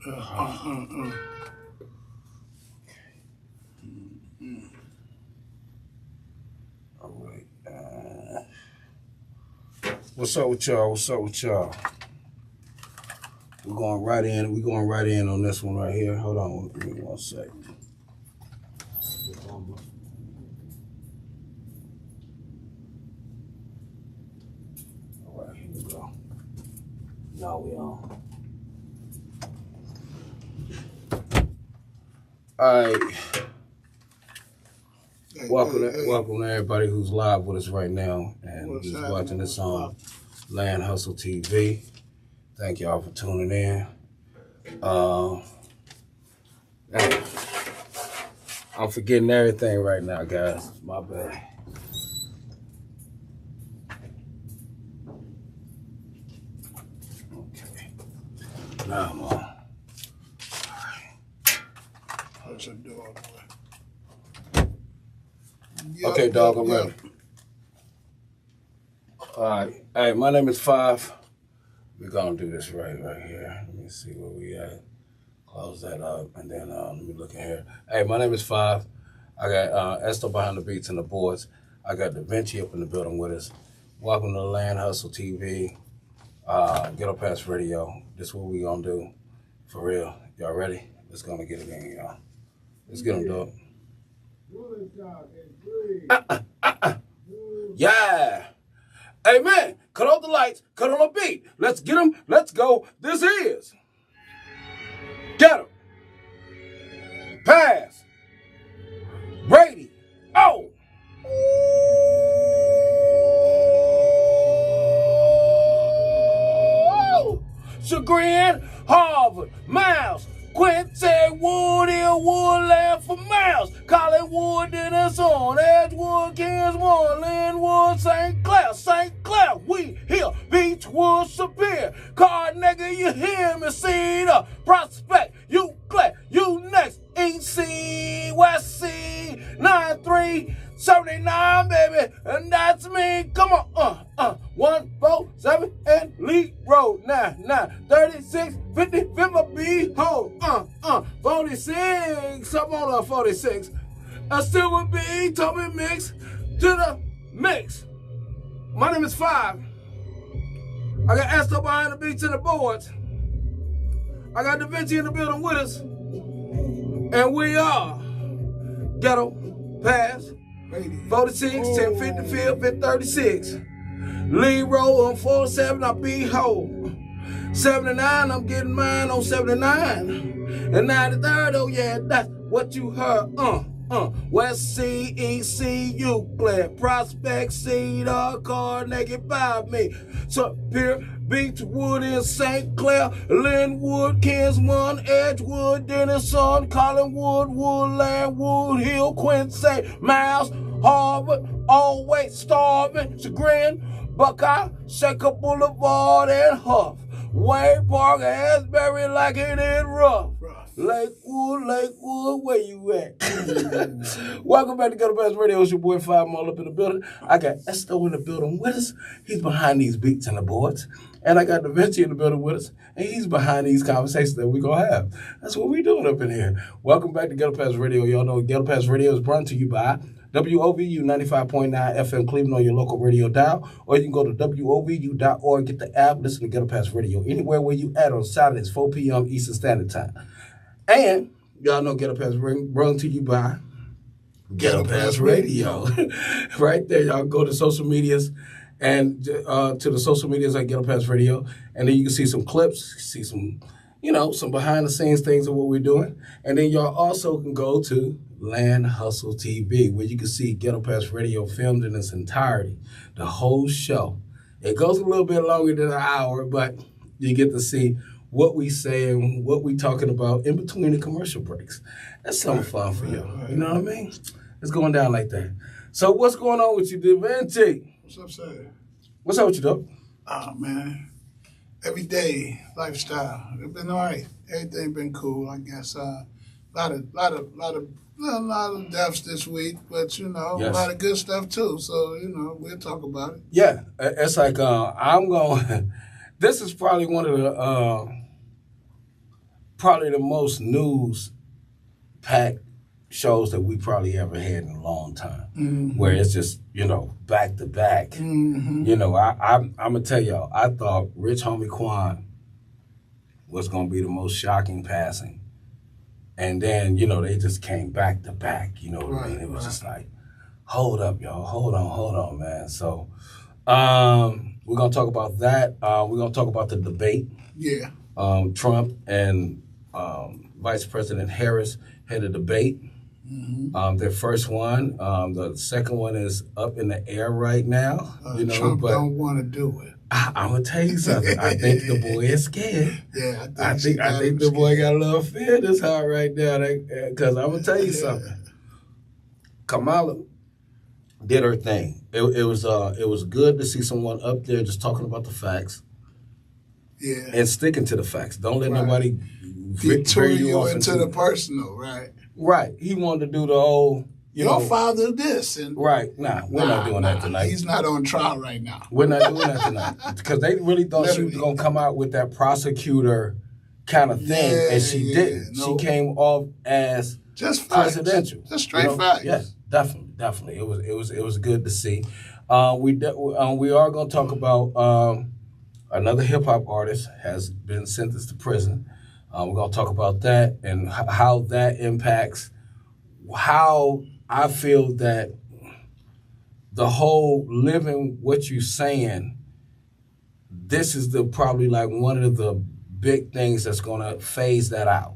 All right. What's up with y'all? What's up with y'all? We're going right in. We're going right in on this one right here. Hold on. Give me 1 second. All right, here we go. Now we on. All right. Welcome to everybody who's live with us right now and who's watching this on Land Hustle TV. Thank y'all for tuning in. I'm forgetting everything right now, guys. My bad. Okay. Now I'm on. How's your dog? Okay, dog, I'm ready. All right. Hey, my name is Five. We're going to do this right here. Let me see where we at. Close that up, and then let me look in here. Hey, my name is Five. I got Esto behind the beats and the boards. I got Da Vinci up in the building with us. Welcome to Land Hustle TV, Ghetto Pass Radio. This is what we going to do. For real. Y'all ready? Let's go and get it in, y'all. Let's get them, dog. Yeah. Hey, man, cut off the lights, cut on the beat. Let's get them. Let's go. This is Ghetto Pass Radio. Oh. Chagrin, Harvard, Miles, Quincy, Woodhill, Woodland for miles. Collinwood, then it's on. Edgewood, Kingswood, Linwood, St. Clair, we here. Beechwood, Superior. Carnegie, you hear me? Cedar, Prospect, you glad, you next. EC, West C, 9379, baby. And that's me. Come on. 147 and Lee Road. 36, 50, behold. 46. I'm on 46. I still would be Toby Mix to the mix. My name is Five. I got Esto behind the beats and the boards. I got Da Vinci in the building with us. And we are Ghetto Pass 46, 1050 field, 536. Lee Road on 47, I'll be whole. 79, I'm getting mine on 79. And 93rd, oh yeah, that's what you heard. West C, EC, Euclid, Prospect, Cedar, Carnegie by me. Superior, Beechwood in St. Clair, Linwood, Kingswood, Edgewood, Denison, Collinwood, Woodland, Woodhill, Quincy, Miles, Harvard, always starving, Chagrin, Buckeye, Shaker Boulevard, and Huff. Wayne Park, Asbury, like it is rough. Lakewood, where you at? Welcome back to Ghetto Pass Radio. It's your boy Five all up in the building. I got Esto in the building with us. He's behind these beats and the boards. And I got Da Vinci in the building with us. And he's behind these conversations that we're going to have. That's what we're doing up in here. Welcome back to Ghetto Pass Radio. Y'all know Ghetto Pass Radio is brought to you by WOVU 95.9 FM Cleveland on your local radio dial, or you can go to WOVU.org, get the app, listen to Ghetto Pass Radio anywhere where you at on Saturdays, 4 p.m. Eastern Standard Time. And y'all know Ghetto Pass brought to you by Ghetto Pass Radio. Right there, y'all go to social medias and to the social medias like Ghetto Pass Radio, and then you can see some clips, see some, some behind the scenes things of what we're doing. And then y'all also can go to Land Hustle TV, where you can see Ghetto Pass Radio filmed in its entirety, the whole show. It goes a little bit longer than an hour, but you get to see what we say and what we talking about in between the commercial breaks. That's something fun for you. You know what I mean? It's going down like that. So what's going on with you, Da Vinci? What's up, sir? What's up with you, dog? Oh, man. Everyday lifestyle. It's been all right. Everything been cool, I guess. A lot of deaths this week, but, yes. A lot of good stuff, too. So, we'll talk about it. Yeah. It's like I'm going... This is probably one of the probably the most news-packed shows that we probably ever had in a long time, where it's just, back to back. I'm going to tell y'all, I thought Rich Homie Quan was going to be the most shocking passing. And then, they just came back to back, you know what I mean? It was just like, hold up, y'all, hold on, man. So we're going to talk about that. We're going to talk about the debate. Yeah. Trump and Vice President Harris had a debate. Their first one. The second one is up in the air right now. Trump don't want to do it. I'm gonna tell you something. I think the boy is scared. Yeah, I think the boy got a little fear in his heart right now. Because I'm gonna tell you something. Kamala did her thing. It was good to see someone up there just talking about the facts. Yeah. And sticking to the facts. Don't let nobody detour you into the personal, right? Right. He wanted to do the whole, your father this. And right. Nah, we're not doing that tonight. He's not on trial right now. We're not doing that tonight. Because they really thought she was going to come out with that prosecutor kind of thing, and she didn't. She came off as just presidential. Just straight facts. Yes, definitely. It was good to see. We are going to talk about another hip hop artist has been sentenced to prison. We're going to talk about that and how that impacts how I feel that the whole living what you're saying, this is probably like one of the big things that's going to phase that out,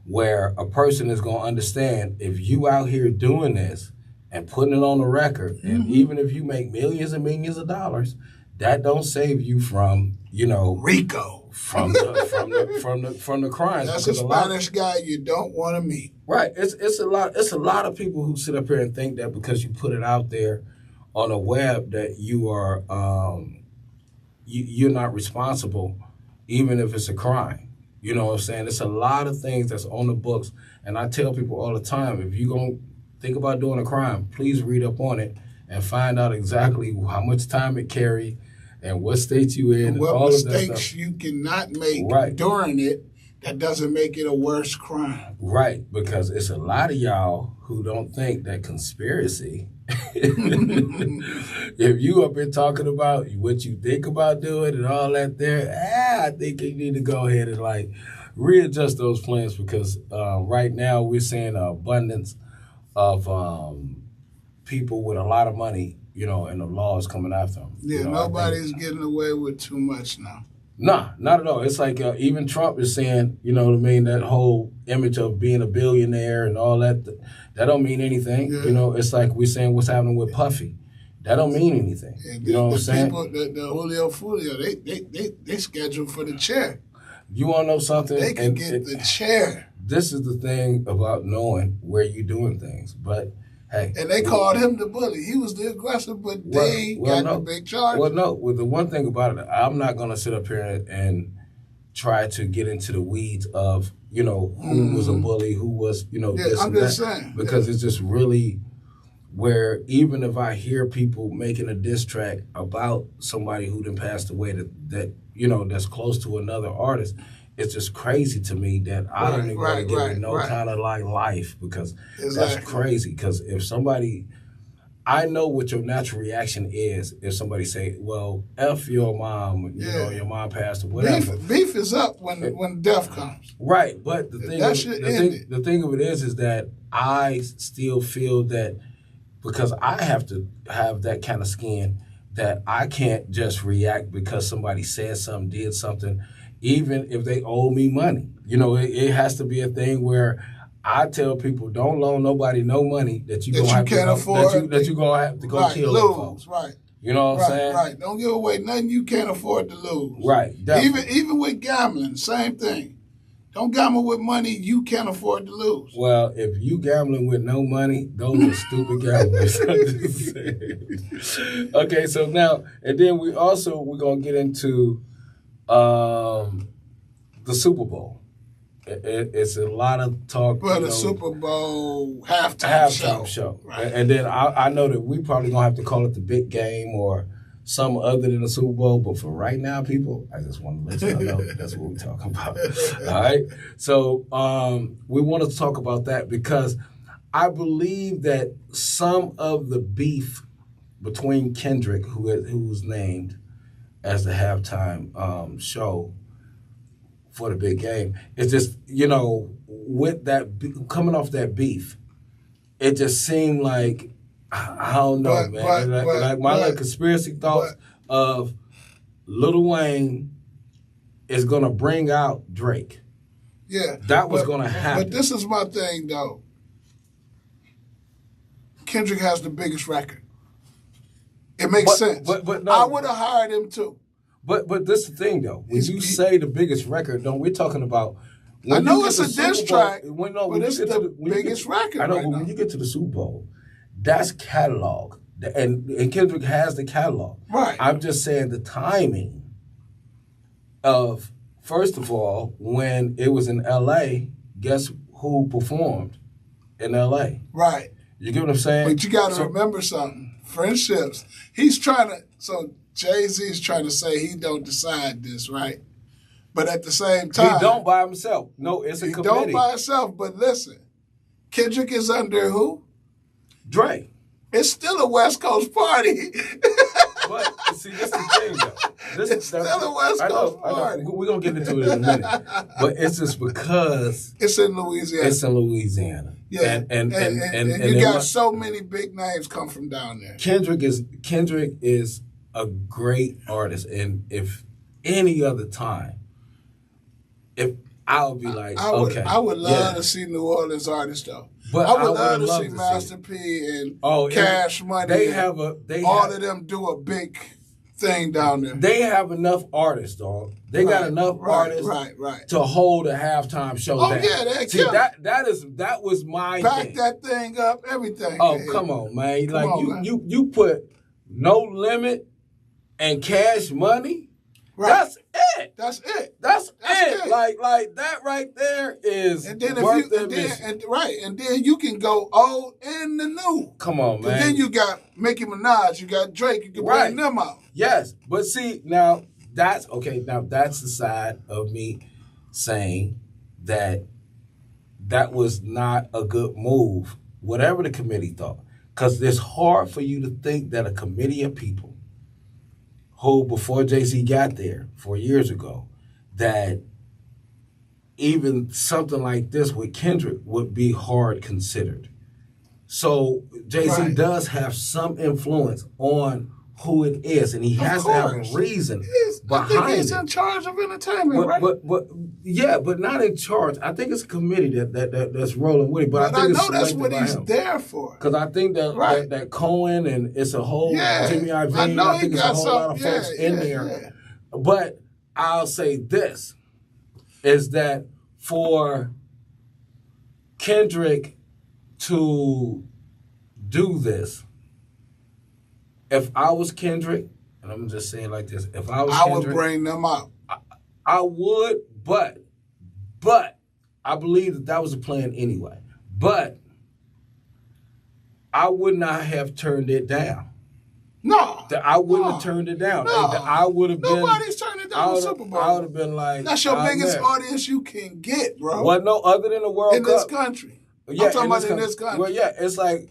where a person is going to understand if you out here doing this and putting it on the record, and even if you make millions and millions of dollars, that don't save you from, RICO. From the crimes. That's a Spanish guy you don't want to meet. Right. It's a lot of people who sit up here and think that because you put it out there on the web that you are you're not responsible, even if it's a crime. You know what I'm saying? It's a lot of things that's on the books, and I tell people all the time, if you're gonna think about doing a crime, please read up on it and find out exactly how much time it carried and what state you in, and what all mistakes of that stuff. You cannot make during it. That doesn't make it a worse crime. Right, because it's a lot of y'all who don't think that conspiracy, if you up here talking about what you think about doing and all that there, I think you need to go ahead and readjust those plans, because right now we're seeing an abundance of people with a lot of money, and the law is coming after them. Yeah, nobody's getting away with too much now. Nah, not at all. It's like even Trump is saying, you know what I mean, that whole image of being a billionaire and all that, that don't mean anything. Yeah. It's like we're saying what's happening with Puffy. That don't mean anything. You know what I'm saying? People, the Julio Fulio, they scheduled for the chair. You want to know something? They can get the chair. This is the thing about knowing where you're doing things. But hey, and they called him the bully. He was the aggressor, but they got the big charge. Well, no. Well, the one thing about it, I'm not going to sit up here and try to get into the weeds of, who was a bully, who was, this I'm and just that. saying. Because it's just really where even if I hear people making a diss track about somebody who then passed away that that's close to another artist, it's just crazy to me that I don't even want to give it no kind of life, because that's crazy. Because if somebody, I know what your natural reaction is if somebody say, well, F your mom, your mom passed or whatever. Beef is up when death comes. Right, but the thing of it is that I still feel that because I have to have that kind of skin that I can't just react because somebody said something, did something, even if they owe me money. It has to be a thing where I tell people, don't loan nobody no money that you're going to have to go kill them folks. Right. You know what I'm saying? Right. Don't give away nothing you can't afford to lose. Right. Definitely. Even with gambling, same thing. Don't gamble with money you can't afford to lose. Well, if you gambling with no money, those are stupid gamblers. Okay, so now, and then we're going to get into the Super Bowl. It's a lot of talk. Well, the Super Bowl halftime show. Right. And then I know that we probably going to have to call it the big game or some other than the Super Bowl. But for right now, people, I just want to let y'all know that's what we're talking about. All right? So we want to talk about that because I believe that some of the beef between Kendrick, who was named as the halftime show for the big game, it's just, with that coming off that beef, it just seemed like I don't know, man. My conspiracy thoughts of Lil Wayne is gonna bring out Drake. Yeah, that was gonna happen. But this is my thing, though. Kendrick has the biggest record. It makes sense. But no, I would have hired him too. But this is the thing, though. When you say the biggest record, we're talking about. I know it's a diss track, but it's the biggest record. I know, but when you get to the Super Bowl, that's catalog, and Kendrick has the catalog. Right. I'm just saying the timing of, first of all, when it was in L.A., guess who performed in L.A.? Right. You get what I'm saying? But you got to remember something. Friendships. So Jay-Z's trying to say he don't decide this, right? But at the same time, he don't by himself. No, it's a committee. He don't by himself. But listen, Kendrick is under who? Dre. It's still a West Coast party. But see, this is the thing, though. It's still a West Coast party. We're gonna get into it in a minute. But it's just because it's in Louisiana. It's in Louisiana. Yeah, and you got so many big names come from down there. Kendrick is a great artist, and if any other time, if I would be like, okay, I would love to see New Orleans artists though. But I would love to see Master P and Cash Money. They have of them do a big thing down there. They have enough artists, dog. They got enough artists to hold a halftime show. Oh yeah, they see that was my back thing. That thing up, everything. Oh come on, man! You put No Limit and Cash Money. Right. That's it. That's it. That's it. Like that right there is. And then and then you can go old and the new. Come on, man. And then you got Nicki Minaj, you got Drake, you can bring them out. Yes, but see now that's okay. Now that's the side of me saying that was not a good move, whatever the committee thought, because it's hard for you to think that a committee of people who, before Jay-Z got there 4 years ago, that even something like this with Kendrick would be hard considered. So Jay-Z does have some influence on who it is, and he has to have a reason behind it. I think he's in charge of entertainment, right? But not in charge. I think it's a committee that's rolling with it. But I know that's what he's there for. Because I think that Cohen and it's a whole Jimmy Iovine. I think it's a whole lot of folks in there. Yeah. But I'll say this, is that for Kendrick to do this, if I was Kendrick, and I'm just saying like this, if I was Kendrick, would bring them out. I would, but I believe that was a plan anyway. But I would not have turned it down. No. I wouldn't have turned it down. No. I would have been. Nobody's turning down the Super Bowl. I would have been like, that's your biggest audience you can get, bro. Well, no, other than the World Cup. In this country. Yeah, I'm talking about in this country. Well, yeah, it's like,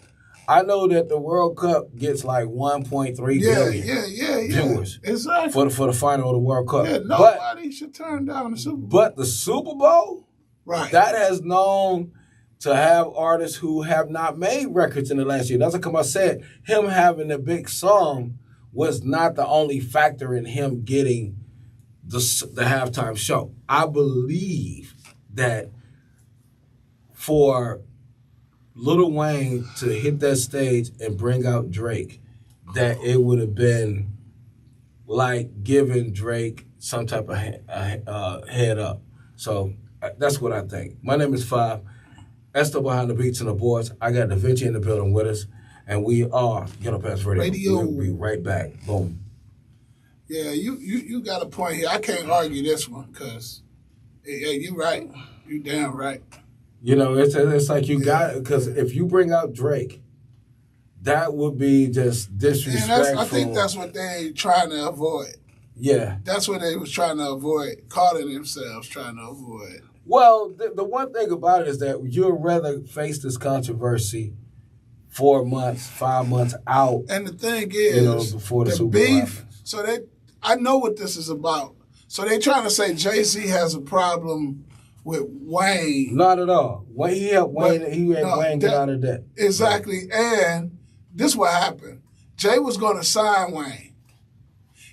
I know that the World Cup gets like 1.3 billion viewers. Exactly. For the final of the World Cup. Yeah, nobody should turn down the Super Bowl. But the Super Bowl, that has known to have artists who have not made records in the last year. That's like I said, him having a big song was not the only factor in him getting the halftime show. I believe that for Lil Wayne to hit that stage and bring out Drake, that it would have been like giving Drake some type of head up. So that's what I think. My name is Five. Esto behind the beats and the boards. I got Da Vinci in the building with us, and we are Ghetto Pass Radio. We'll be right back. Boom. Yeah, you got a point here. I can't argue this one because, you right. You damn right. You know, it's like you got, because if you bring out Drake That would be just disrespectful. I think that's what they trying to avoid. Yeah. That's what they was trying to avoid, calling themselves trying to avoid. Well, the one thing about it is that you'd rather face this controversy 4 months, 5 months out. And the thing is, before the Super beef. Bowl. So I know what this is about. So they trying to say Jay-Z has a problem with Wayne. Not at all. When he helped Wayne, Wayne get out of debt. Exactly. And this what happened. Jay was going to sign Wayne.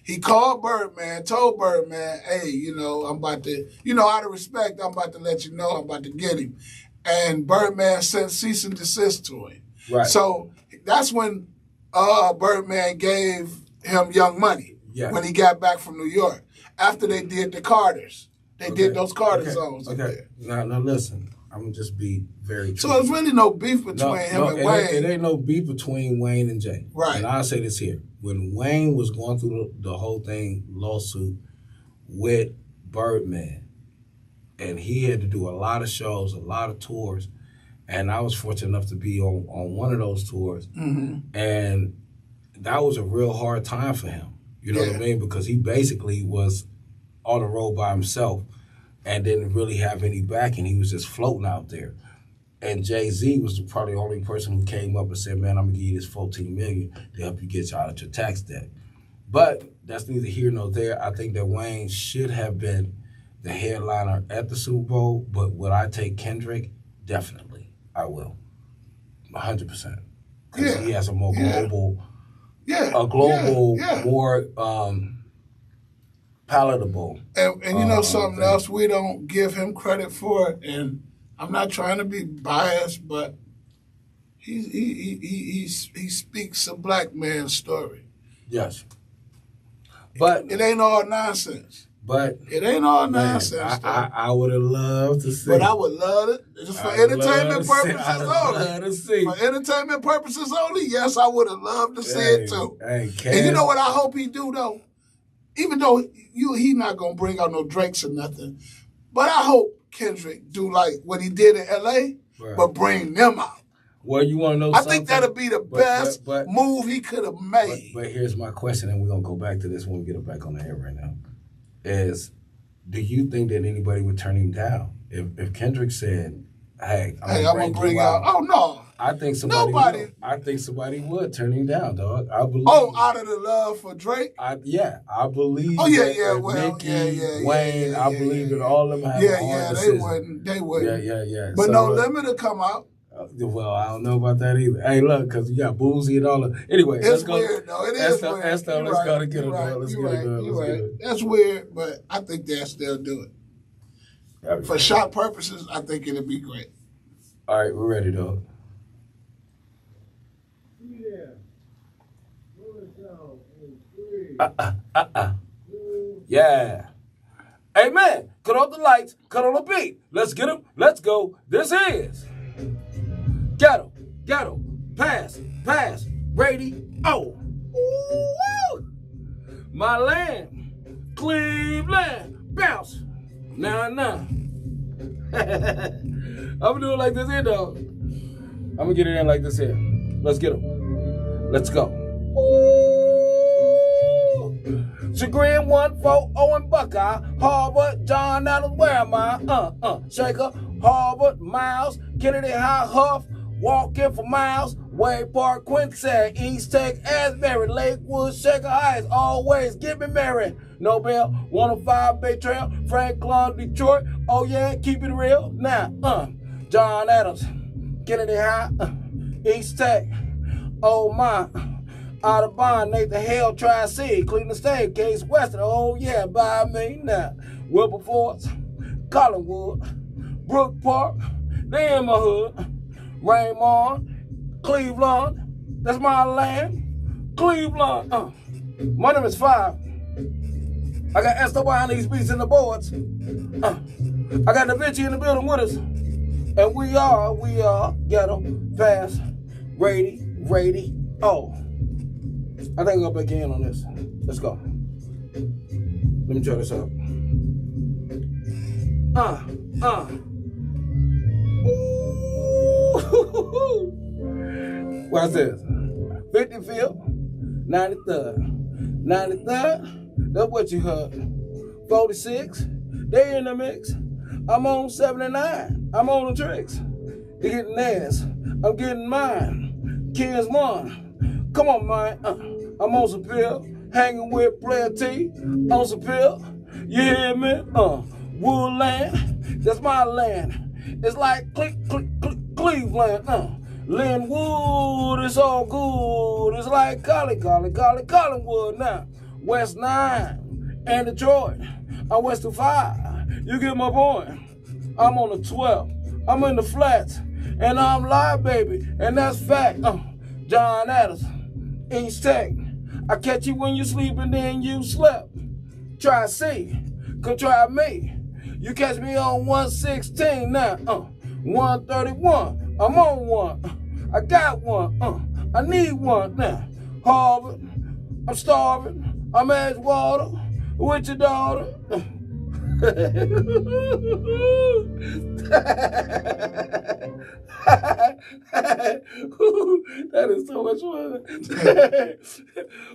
He called Birdman, told Birdman, hey, I'm about to, out of respect, I'm about to let you know I'm about to get him. And Birdman sent cease and desist to him. Right. So that's when Birdman gave him Young Money when he got back from New York. After they did the Carters. They did those Carter songs up there. Now listen. I'm going to just be very true. So there's really no beef between him and Wayne. It ain't no beef between Wayne and Jay. Right. And I'll say this here. When Wayne was going through the whole thing, lawsuit with Birdman, and he had to do a lot of shows, a lot of tours, and I was fortunate enough to be on one of those tours, and that was a real hard time for him. You know what I mean? Because he basically was on the road by himself and didn't really have any backing. He was just floating out there. And Jay-Z was probably the only person who came up and said, man, I'm going to give you this $14 million to help you get you out of your tax debt. But that's neither here nor there. I think that Wayne should have been the headliner at the Super Bowl, but would I take Kendrick? Definitely, I will. 100%. Because he has a more global, more palatable. And something else, we don't give him credit for it, and I'm not trying to be biased, but he speaks a black man's story. Yes. But it ain't all nonsense. But it ain't all nonsense. I would have loved to see. But I would love it just for entertainment purposes only. For entertainment purposes only, yes, I would have loved to see it too. And you know what I hope he do though? Even though he not gonna bring out no Drakes or nothing, but I hope Kendrick do like what he did in L.A., but bring them out. Well, you want to know something? I think that'll be the best move he could have made. But here's my question, and we're going to go back to this when we get it back on the air right now, is do you think that anybody would turn him down? If Kendrick said, hey, I'm going to bring you out. Oh, no. I think somebody would turn him down, dog. I believe. Oh, out of the love for Drake? I believe. Oh, yeah. Wayne, I believe that all of them have a hard decision. They wouldn't. Yeah. But so, No Limit will come out. Well, I don't know about that either. Hey, look, because you got Boozy and all of. Anyway, it's weird, though. It is weird. Let's go to get it done. Let's get it done. That's weird, but I think they'll still do it. For shot purposes, I think it'll be great. All right, we're ready, dog. Yeah. Hey, man, cut off the lights, cut on the beat. Let's get them. Let's go. This is Ghetto, pass, radio. Ooh, my land, Cleveland, bounce. Nah. I'm gonna do it like this here, dog. I'm gonna get it in like this here. Let's get them. Let's go. Chagrin 140 and Buckeye, Harvard, John Adams, where am I? Shaker, Harvard, Miles, Kennedy High, Huff, walking for miles, Way Park, Quincy, East Tech, Asbury, Lakewood, Shaker Heights, always give me Mary, Nobel, 105 Bay Trail, Franklin, Detroit, oh yeah, keep it real, now, John Adams, Kennedy High, East Tech, oh my, Audubon, Nathan Hale, Tri-C, Cleveland State, Case Western, oh yeah, by me now. Wilberforce, Collinwood, Brook Park, they in my hood. Raymond, Cleveland, that's my land. Cleveland, my name is 5. I got Esto behind these beats in the boards. I got Da Vinci in the building with us. And we are Ghetto, Pass, radio. I think I'll go back in on this. Let's go. Let me try this out. Ooh. Watch this. 55th, 93rd. 93rd, that's what you heard. 46, they in the mix. I'm on 79. I'm on the tricks. They getting theirs. I'm getting mine. King's one. Come on, man. I'm on some pill. Hanging with Player T. On some pill. You hear me? Woodland. That's my land. It's like Cleveland. Linwood, it's all good. It's like Collinwood now. West 9 and Detroit. I'm West to 5. You get my point. I'm on the 12. I'm in the flats. And I'm live, baby. And that's fact. John Adams, East Tech. I catch you when you sleep and then you slept. Try C. Come try me. You catch me on 116 now. 131. I'm on one. I got one. I need one now. Harvard. I'm starving. I'm Edgewater with your daughter. That is so much fun.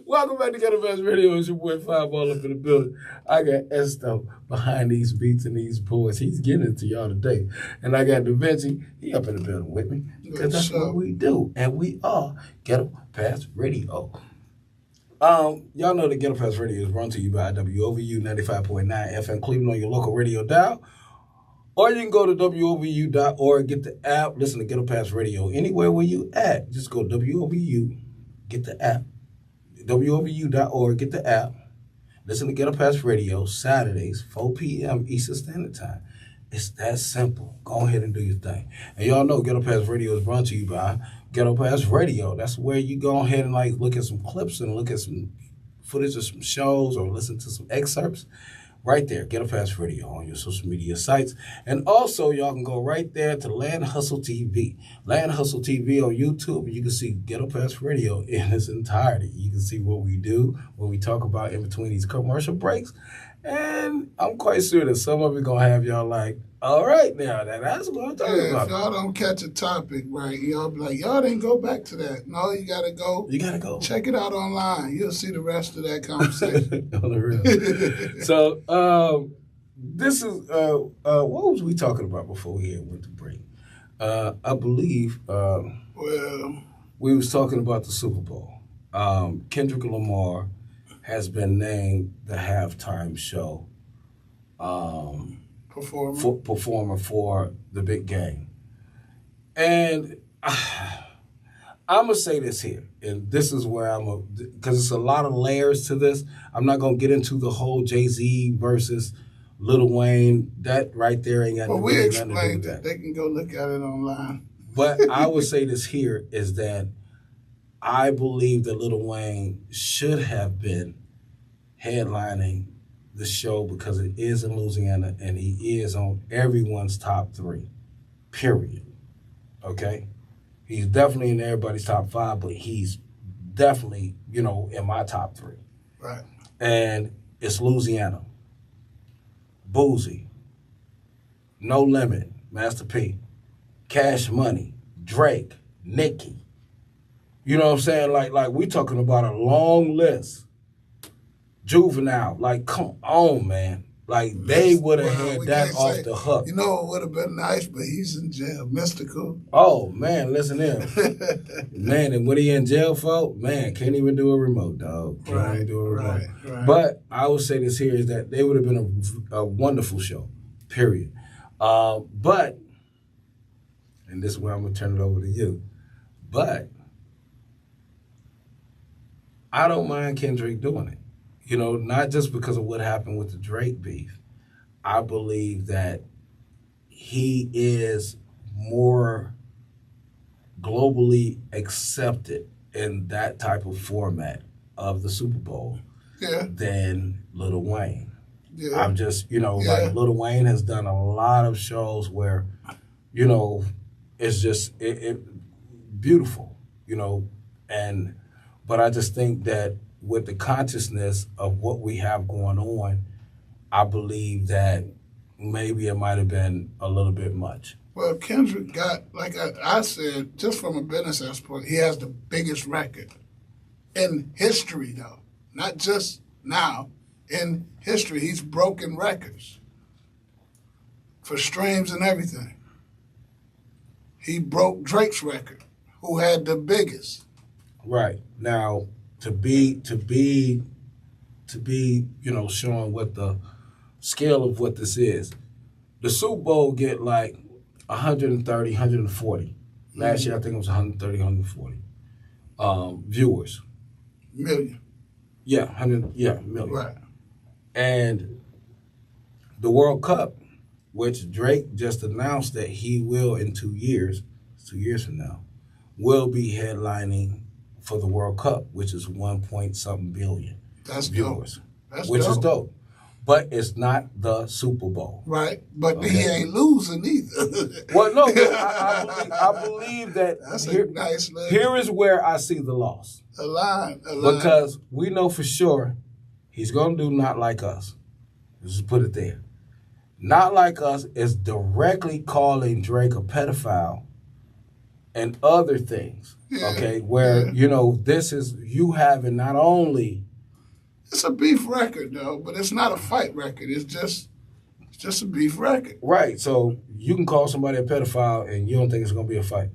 Welcome back to Ghetto Pass Radio. It's your boy Fireball up in the building. I got Esto behind these beats and these boards. He's getting it to y'all today. And I got Da Vinci. He up in the building with me. Because that's what we do. And we are Ghetto Pass Radio. Y'all know that Ghetto Pass Radio is brought to you by WOVU 95.9 FM Cleveland on your local radio dial. Or you can go to WOVU.org, get the app, listen to Ghetto Pass Radio. Anywhere where you at, just go to WOVU, get the app. WOVU.org, get the app. Listen to Ghetto Pass Radio, Saturdays, 4 p.m. Eastern Standard Time. It's that simple. Go ahead and do your thing. And y'all know Ghetto Pass Radio is brought to you by Ghetto Pass Radio. That's where you go ahead and like look at some clips and look at some footage of some shows or listen to some excerpts. Right there, Ghetto Pass Radio on your social media sites. And also, y'all can go right there to Land Hustle TV. Land Hustle TV on YouTube. You can see Ghetto Pass Radio in its entirety. You can see what we do, what we talk about in between these commercial breaks. And I'm quite sure that some of it going to have y'all like, all right, now, that's what I'm talking about. If y'all don't catch a topic, right, y'all be like, y'all didn't go back to that. No, you got to go. You got to go. Check it out online. You'll see the rest of that conversation. On the real. So, this is, what was we talking about before we went to break? I believe we was talking about the Super Bowl. Kendrick Lamar has been named the halftime show performer for the big game. And I'm going to say this here, and this is where because it's a lot of layers to this. I'm not going to get into the whole Jay-Z versus Lil Wayne. That right there ain't got we explained that. They can go look at it online. But I would say this here is that I believe that Lil Wayne should have been headlining the show because it is in Louisiana and he is on everyone's top 3, period. Okay? He's definitely in everybody's top 5, but he's definitely, in my top 3. Right. And it's Louisiana. Boozy. No Limit. Master P. Cash Money. Drake. Nicki. You know what I'm saying? Like we talking about a long list. Juvenile. Like, come on, man. Like, they would have had that off the hook. You know, it would have been nice, but he's in jail. Mystical. Oh, man, listen here. Man, and what he in jail for? Man, can't even do a remote, dog. Can't even do a remote. Right. But I would say this here is that they would have been a wonderful show, period. But, and this is where I'm going to turn it over to you, but I don't mind Kendrick doing it. Not just because of what happened with the Drake beef. I believe that he is more globally accepted in that type of format of the Super Bowl than Lil Wayne. Yeah. I'm just, like Lil Wayne has done a lot of shows where, it's just it beautiful, but I just think that with the consciousness of what we have going on, I believe that maybe it might have been a little bit much. Well, Kendrick got, like I said, just from a business aspect, he has the biggest record. In history, though, not just now. In history, he's broken records for streams and everything. He broke Drake's record, who had the biggest. Right. Now, to be, showing what the scale of what this is, the Super Bowl get like 130, 140. Last year, I think it was 130, 140 viewers. Million. Yeah, million. Right. And the World Cup, which Drake just announced that he will in 2 years, 2 years from now, will be headlining for the World Cup, which is 1-point-something billion viewers. Dope. That's which dope. is dope. But it's not the Super Bowl. Right. But he ain't losing either. Well, no, I believe that that's a nice line. Here is where I see the loss. A line. Because we know for sure he's going to do Not Like Us. Let's just put it there. Not Like Us is directly calling Drake a pedophile and other things. Yeah, okay? Where, this is you having not only... It's a beef record, though, but it's not a fight record. It's just a beef record. Right. So you can call somebody a pedophile and you don't think it's going to be a fight.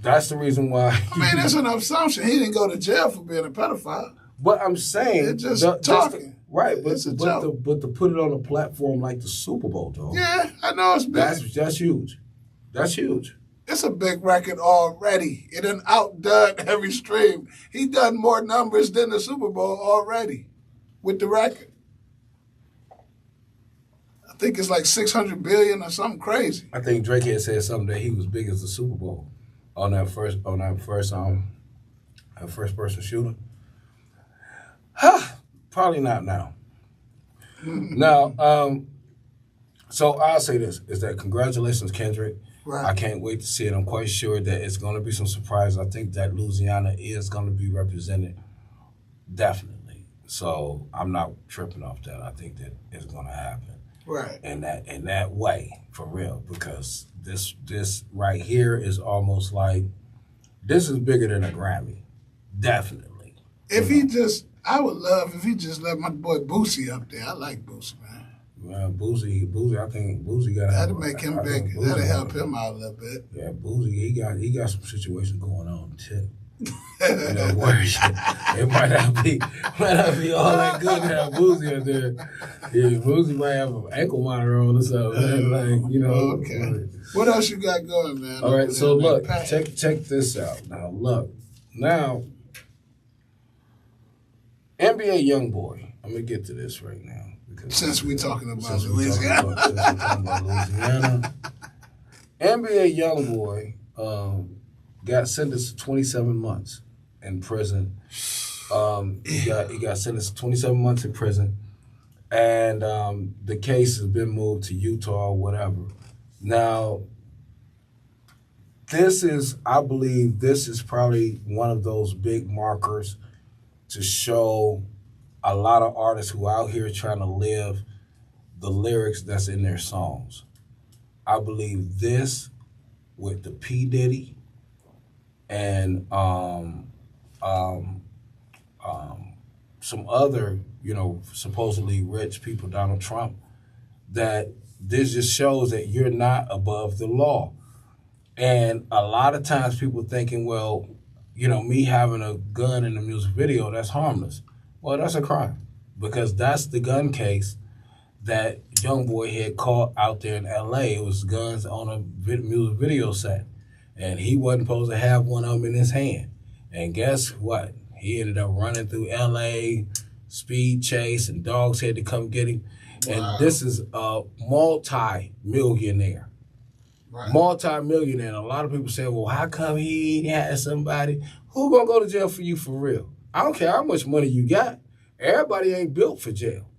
That's the reason why. I mean, it's an assumption. He didn't go to jail for being a pedophile. But I'm saying... It's just talking. Right, but to put it on a platform like the Super Bowl, though. Yeah, I know it's big. That's huge. That's huge. It's a big record already. It done outdone every stream. He done more numbers than the Super Bowl already with the record. I think it's like 600 billion or something crazy. I think Drake had said something that he was big as the Super Bowl on that first person shooter. Probably not now. Now, so I'll say this, is that congratulations, Kendrick. Right. I can't wait to see it. I'm quite sure that it's going to be some surprises. I think that Louisiana is going to be represented, definitely. So I'm not tripping off that. I think that it's going to happen. Right. In that way, for real, because this right here is almost like, this is bigger than a Grammy. Definitely. I would love if he just let my boy Boosie up there. I like Boosie, man. Well, Boosie, I think Boosie got to that'll make him big. That'll help him out a little bit. Yeah, Boosie, he got some situations going on too. Where it might not be all that good to have Boosie up there. Yeah, Boosie might have an ankle monitor on or something. Okay. What else you got going, man? All right, so look, check this out. Now, NBA YoungBoy. I'm gonna get to this right now. Since we're talking about Louisiana. NBA YoungBoy got sentenced to 27 months in prison. He got sentenced to 27 months in prison. And the case has been moved to Utah or whatever. Now, I believe this is probably one of those big markers to show a lot of artists who are out here trying to live the lyrics that's in their songs. I believe this with the P. Diddy and some other, supposedly rich people, Donald Trump, that this just shows that you're not above the law. And a lot of times people thinking, well, me having a gun in a music video, that's harmless. Well, that's a crime, because that's the gun case that YoungBoy had caught out there in L.A. It was guns on a music video set, and he wasn't supposed to have one of them in his hand. And guess what? He ended up running through L.A., speed chase, and dogs had to come get him. Wow. And this is a multi-millionaire. Right. Multi-millionaire. And a lot of people say, well, how come he had somebody? Who gonna go to jail for you for real? I don't care how much money you got. Everybody ain't built for jail.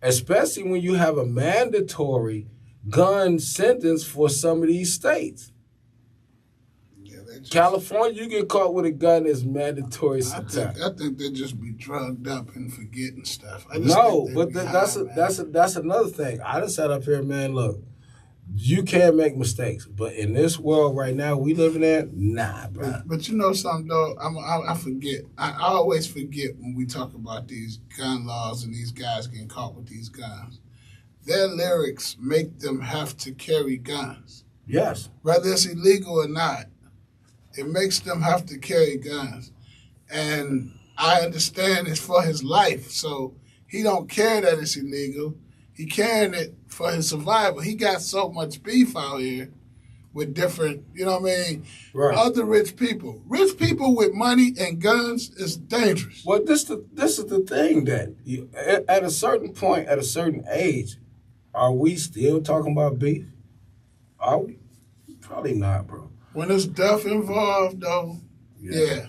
Especially when you have a mandatory gun sentence for some of these states. Yeah, California, you get caught with a gun is mandatory sometimes. I think they just be drugged up and forgetting stuff. That's another thing. I just sat up here, man, look. You can make mistakes, but in this world right now we living in, nah, bro. But you know something though, I forget. I always forget when we talk about these gun laws and these guys getting caught with these guns. Their lyrics make them have to carry guns. Yes. Whether it's illegal or not, it makes them have to carry guns. And I understand it's for his life, so he don't care that it's illegal. He carrying it for his survival. He got so much beef out here with different, you know what I mean, right. Other rich people. Rich people with money and guns is dangerous. Well, this is the thing that you, at a certain point, at a certain age, are we still talking about beef? Are we? Probably not, bro. When there's death involved, though, yeah.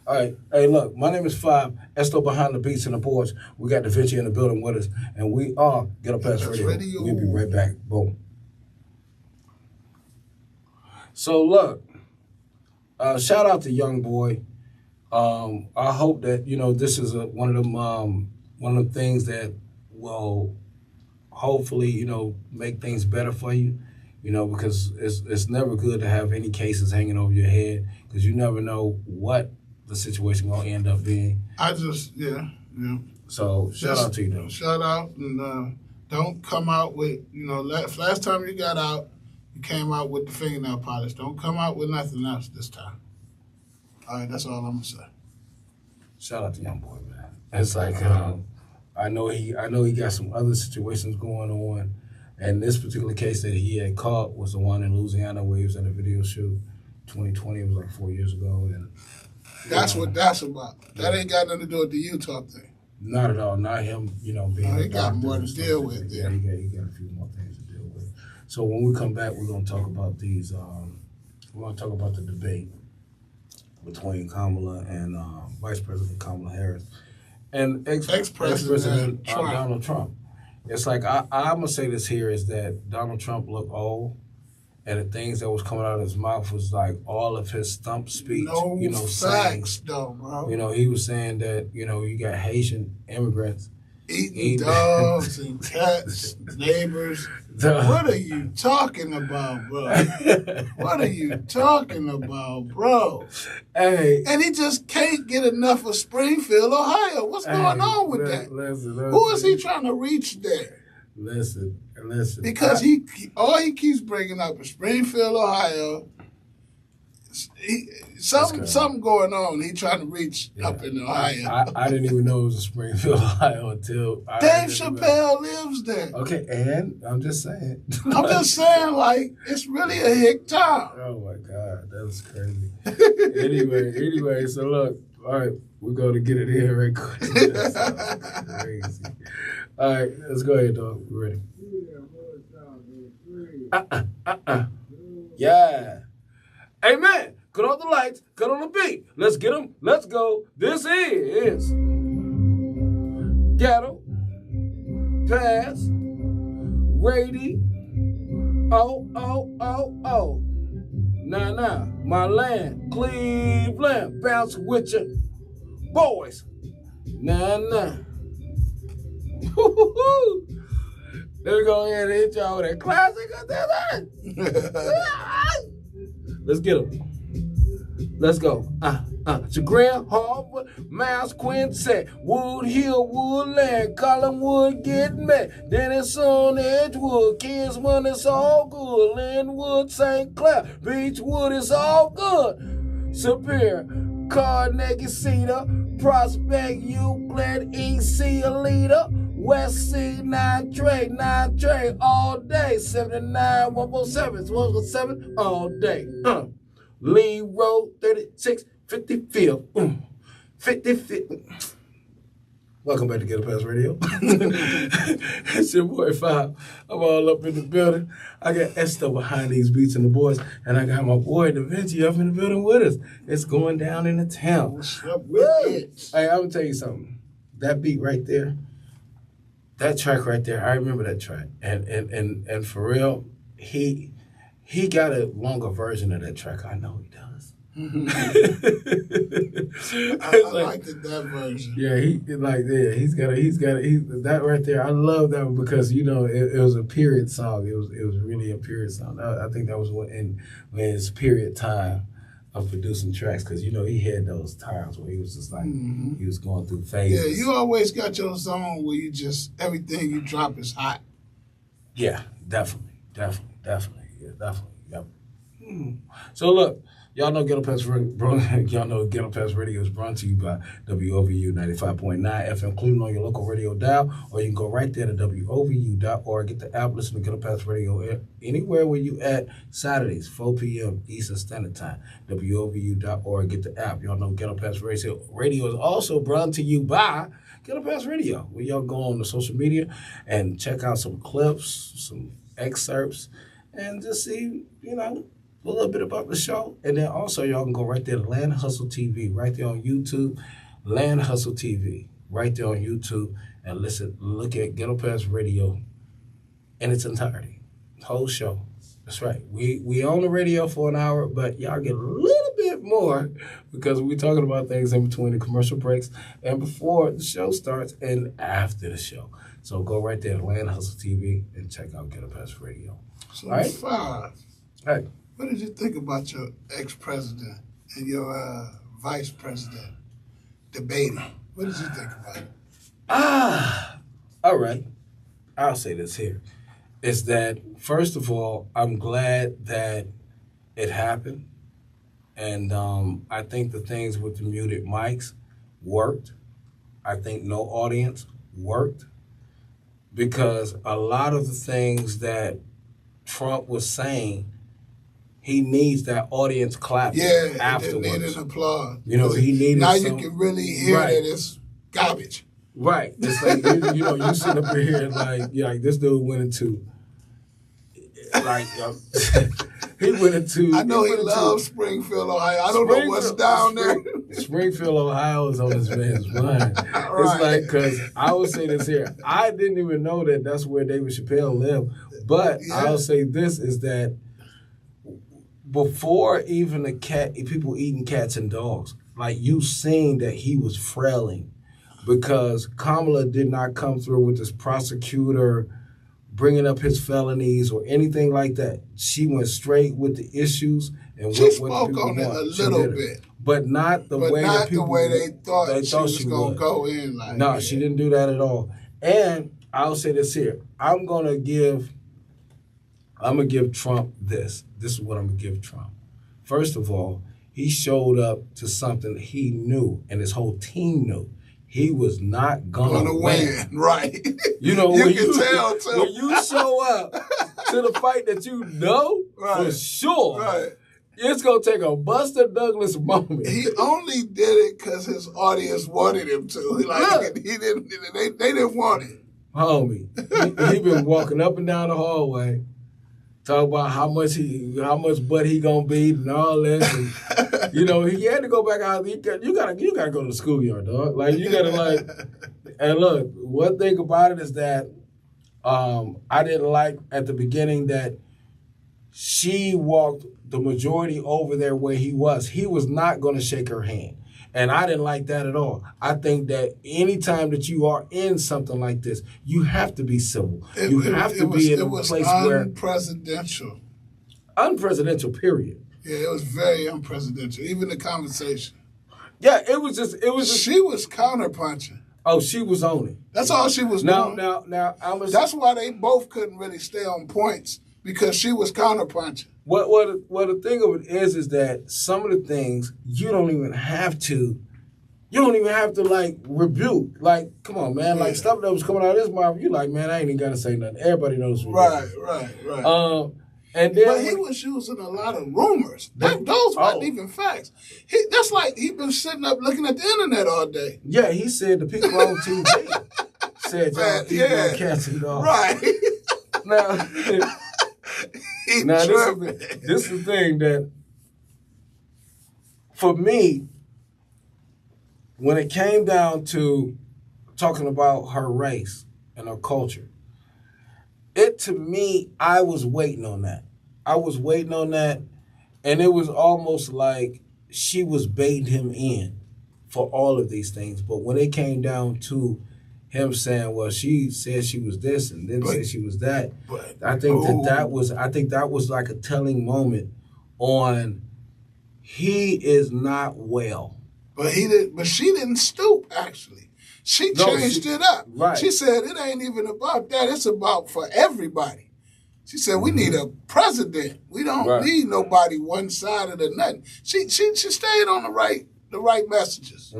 All right. Hey, look, my name is Five. Esto behind the beats and the boards. We got Da Vinci in the building with us, and we are Get Up Past Radio. We'll be right back. Boom. So, look, shout out to Young Boy. I hope that, you know, this is one of them things that will hopefully, you know, make things better for you. You know, because it's never good to have any cases hanging over your head because you never know what the situation gonna end up being. Yeah. So shout out to you, though. Shout out and don't come out with, you know, last time you got out, you came out with the fingernail polish. Don't come out with nothing else this time. All right, that's all I'm gonna say. Shout out to Young Boy, man. It's like I know he got some other situations going on. And this particular case that he had caught was the one in Louisiana where he was at a video shoot. 2020, it was like 4 years ago. And that's what that's about. That ain't got nothing to do with the Utah thing. Not at all. Not him, you know, being he got more to deal with there. Yeah, he got a few more things to deal with. So when we come back, we're going to talk about these, we're going to talk about the debate between Kamala and Vice President Kamala Harris and ex-President Donald Trump. It's like, I'm going to say this here is that Donald Trump looked old, and the things that was coming out of his mouth was like all of his stump speech. No you know, facts, though, bro. You know, he was saying that, you know, you got Haitian immigrants eating dogs and cats, neighbors. What are you talking about, bro? What are you talking about, bro? Hey. And he just can't get enough of Springfield, Ohio. What's going on with that? Listen. Who is he trying to reach there? Listen. Because all he keeps bringing up is Springfield, Ohio. Something going on. He trying to reach up in Ohio. I didn't even know it was in Springfield, Ohio until Dave Chappelle lives there. Okay, and I'm just saying. Like it's really a hick town. Oh my God, that was crazy. anyway, so look, all right, we're gonna get it in right quick. That's crazy. All right, let's go ahead, dog. We're ready. Yeah. Amen. Cut off the lights. Cut on the beat. Let's get them. Let's go. This is Ghetto Pass Radio. Oh. Nah. My land, Cleveland. Bounce with your boys. Nah. Let me go ahead and hit y'all with that classic. Let's get them. Let's go. Grand Harbor, Miles Quincy, Wood Hill, Woodland, Collinwood, getting mad. Then it's on Edgewood, Kingsman, it's all good. Linwood, St. Clair, Beechwood, it's all good. Superior, Carnegie, Cedar, Prospect, Euclid, EC, Alita, West Sea, 9 Trey, all day. 79, 147, 147, all day. Lee Road, 36, 50 field. 50. Welcome back to Get Up Past Radio. It's your boy Five. I'm all up in the building. I got Esto behind these beats and the boys, and I got my boy Da Vinci up in the building with us. It's going down in the town. What's up with it? Hey, I'm gonna tell you something. That beat right there, that track right there, I remember that track. And for real, he got a longer version of that track. I know he does. I liked that version. Yeah, he's got that right there. I love that one because it was a period song. It was really a period song. I think that was when his period time of producing tracks, because he had those times where he was just like he was going through phases. Yeah, you always got your zone where you just everything you drop is hot. Yeah, definitely. Yeah, definitely. Yep. So look. Y'all know Ghetto Pest Radio is brought to you by WOVU 95.9 FM, including on your local radio dial, or you can go right there to WOVU.org, get the app, listen to Ghetto Pest Radio anywhere where you at, Saturdays, 4 p.m. Eastern Standard Time, WOVU.org, get the app. Y'all know Ghetto Pest Radio is also brought to you by Ghetto Pest Radio, where y'all go on the social media and check out some clips, some excerpts, and just see, a little bit about the show. And then also y'all can go right there to Land Hustle TV, right there on YouTube. Land Hustle TV, right there on YouTube, and look at Ghetto Pest Radio in its entirety. Whole show. That's right. We own the radio for an hour, but y'all get a little bit more because we're talking about things in between the commercial breaks and before the show starts and after the show. So go right there to Land Hustle TV and check out Ghetto Pest Radio. So all right? 5. Hey. What did you think about your ex-president and your vice president debating? What did you think about it? All right. I'll say this here. Is that, first of all, I'm glad that it happened. And I think the things with the muted mics worked. I think no audience worked. Because a lot of the things that Trump was saying, he needs that audience clapping afterwards. Yeah, he needed applause. He needed now you can really hear that it's garbage. Right. It's like, you sit up here like this dude went into, he went into. I know he loves Springfield, Ohio. I don't know what's down there. Springfield, Ohio is on this man's mind. Right. It's like, because I will say this here. I didn't even know that that's where David Chappelle lived. But I'll say this is that before even people eating cats and dogs, you seen that he was frailing because Kamala did not come through with this prosecutor bringing up his felonies or anything like that. She went straight with the issues and she spoke on it a little bit, but not the way that people, the way they thought she was going to go in. No, she didn't do that at all. And I'll say this here: I'm gonna give Trump this. This is what I'm going to give Trump. First of all, he showed up to something he knew, and his whole team knew. He was not going to win. Right. You can tell, too. When you show up to the fight that you know for sure, it's going to take a Buster Douglas moment. He only did it because his audience wanted him to. They didn't want it. Homie, he been walking up and down the hallway. Talk about how much butt he gonna beat and all this, and he had to go back out. You gotta go to the schoolyard, dog. You gotta And look, one thing about it is that I didn't like at the beginning that she walked the majority over there where he was. He was not gonna shake her hand. And I didn't like that at all. I think that anytime that you are in something like this, you have to be civil. You have to be in a place where... unpresidential. Unpresidential, period. Yeah, it was very unpresidential. Even the conversation. Yeah, it was just... She was counterpunching. Oh, she was on it. That's all she was doing. Now, that's why they both couldn't really stay on points, because she was counterpunching. What the thing of it is that some of the things you don't even have to rebuke. Come on, man. Stuff that was coming out of his mouth, you man, I ain't even got to say nothing. Everybody knows what Right. And then but he was using a lot of rumors. Those weren't even facts. That's like he been sitting up looking at the internet all day. Yeah, he said the people on TV said y'all eat cats and dogs. Right. Now this is the thing that, for me, when it came down to talking about her race and her culture, to me, I was waiting on that. And it was almost like she was baiting him in for all of these things. But when it came down to him saying, well, she said she was this and then said she was that, I think that was like a telling moment on he is not well. But she didn't stoop, actually. She changed it up. Right. She said it ain't even about that. It's about for everybody. She said we need a president. We don't need nobody one side of the nothing. She stayed on the right messages.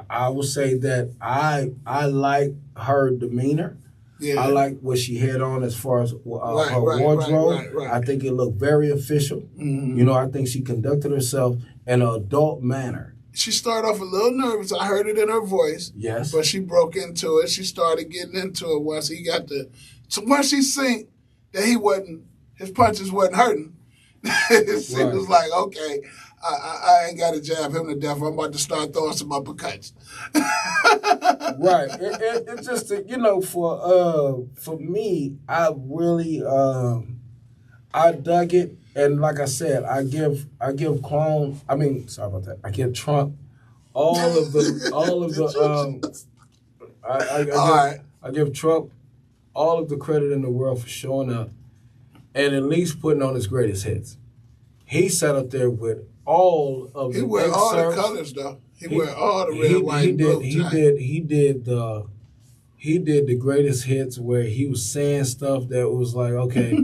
I will say that I like her demeanor. Yeah. I like what she had on as far as her wardrobe. Right. I think it looked very official. Mm-hmm. You know, I think she conducted herself in an adult manner. She started off a little nervous. I heard it in her voice. Yes. But she broke into it. She started getting into it once she seen that his punches wasn't hurting. She was like, okay, I ain't got to jab him to death. I'm about to start throwing some uppercuts. Right. It's just, for me, I really, I dug it. And like I said, I give Trump I give Trump all of the credit in the world for showing up and at least putting on his greatest hits. He sat up there with all of the He wear all the colors, though. He wear all the red, white, blue. He did the greatest hits where he was saying stuff that was like, okay,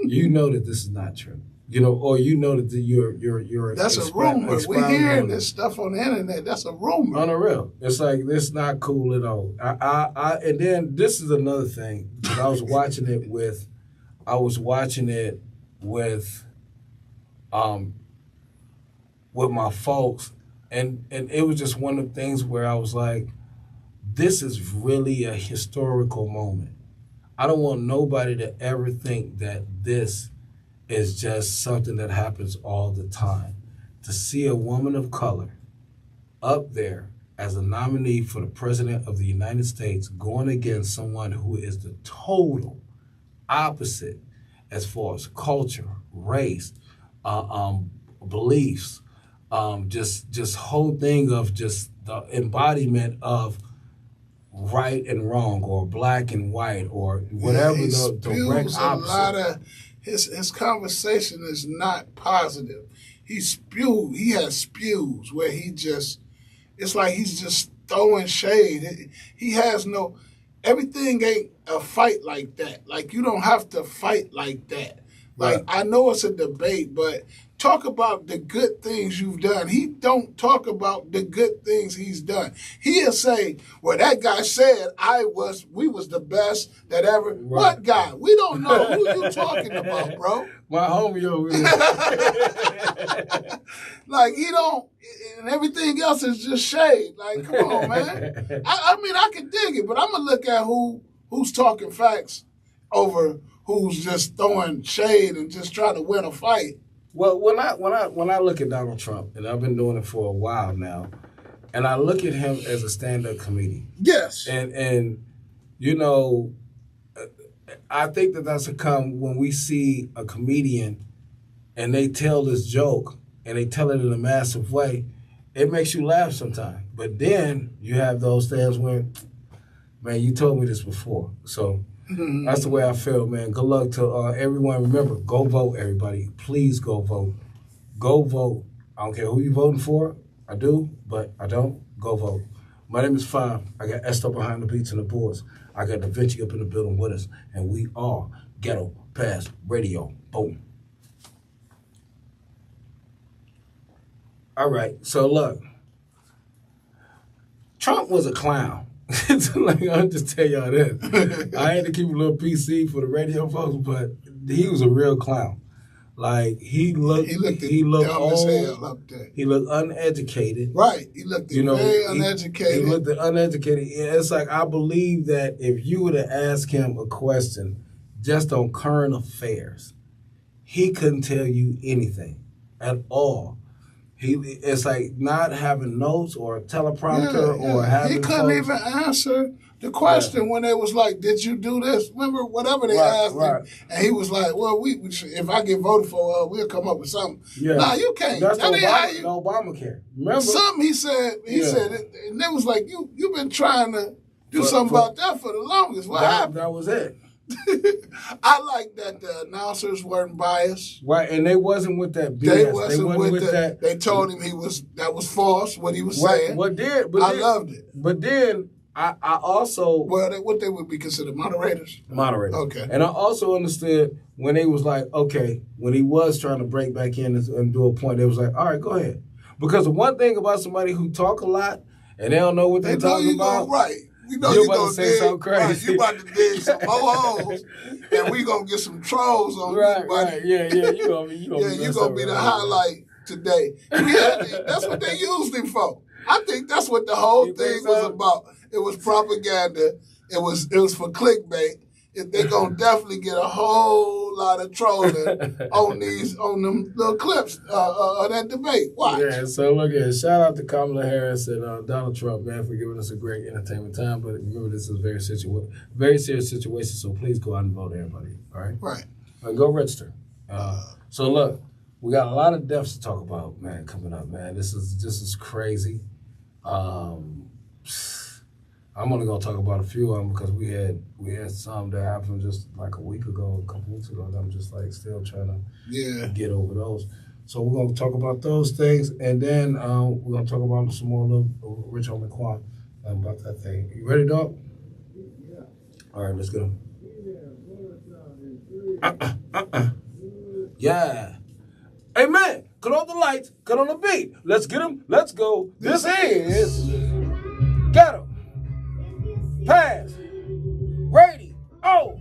you know that this is not true. You know, or you know that you're. That's a rumor. We're hearing this stuff on the internet. That's a rumor. Unreal. It's like it's not cool at all. And then this is another thing. I was watching it with my folks, and it was just one of the things where I was like, this is really a historical moment. I don't want nobody to ever think that this is just something that happens all the time. To see a woman of color up there as a nominee for the president of the United States going against someone who is the total opposite as far as culture, race, beliefs, just whole thing of just the embodiment of right and wrong or black and white or whatever the direct opposite. His conversation is not positive. He has spews where it's like he's just throwing shade. He has everything ain't a fight like that. Like, you don't have to fight like that. Like, I know it's a debate, but talk about the good things you've done. He don't talk about the good things he's done. He'll say, well, that guy said we was the best that ever. Right. What guy? We don't know who you talking about, bro. My homie over here. Like, he don't, and everything else is just shade. Like, come on, man. I mean, I can dig it, but I'm going to look at who's talking facts over who's just throwing shade and just trying to win a fight. Well, when I look at Donald Trump, and I've been doing it for a while now, and I look at him as a stand-up comedian. Yes. And you know, I think that's a come when we see a comedian and they tell this joke and they tell it in a massive way, it makes you laugh sometimes. But then you have those things where, man, you told me this before. So that's the way I feel, man. Good luck to everyone. Remember, go vote, everybody. Please go vote. Go vote. I don't care who you're voting for. I do, but I don't. Go vote. My name is Fine. I got Esto behind the beats and the boards. I got Da Vinci up in the building with us, and we are Ghetto Pass Radio. Boom. All right, so look. Trump was a clown. Like, I'll just tell y'all this. I had to keep a little PC for the radio folks, but he was a real clown. Like, he looked dumb as hell up there. He looked uneducated. Right. He looked very uneducated. He looked uneducated. It's like, I believe that if you were to ask him a question just on current affairs, he couldn't tell you anything at all. It's like not having notes or a teleprompter or having. He couldn't even answer the question when they was like, "Did you do this?" Remember, whatever they asked him, and he was like, "Well, if I get voted for, we'll come up with something." Yeah. Nah, you can't. That's Obamacare. Remember something he said? He said, and it was like, "You've been trying to do something about that for the longest." What happened? That was it. I like that the announcers weren't biased. Right, and they wasn't with that BS. They wasn't with that. They told him that was false, what he was saying. I loved it. But then I also... Well, what they would be considered, moderators? Moderators. Okay. And I also understood when they was like, okay, when he was trying to break back in and do a point, they was like, all right, go ahead. Because the one thing about somebody who talk a lot and they don't know what they're talking about... Right. You know you're about to say something crazy. Right, you about to dig some more holes, and we gonna get some trolls on you, buddy. Right. Yeah. You gonna be the highlight today. Yeah, that's what they used him for. I think that's what the whole thing was about. It was propaganda. It was for clickbait. They're gonna definitely get a whole lot of trolling on them little clips of that debate. Watch. Yeah, so look at it. Shout out to Kamala Harris and Donald Trump, man, for giving us a great entertainment time. But remember, this is a very serious situation, so please go out and vote, everybody. All right? Right. Go register. So look, we got a lot of deaths to talk about, man, coming up, man. This is crazy. I'm only gonna talk about a few of them because we had some that happened just like a couple weeks ago. That I'm just like still trying to get over those. So we're gonna talk about those things, and then we're gonna talk about some more little Rich Homie Quan about that thing. You ready, dog? Yeah. All right, let's go. Yeah. Amen. Cut on the lights. Cut on the beat. Let's get them. Let's go. This is Ghetto. Pass. Radio. Oh.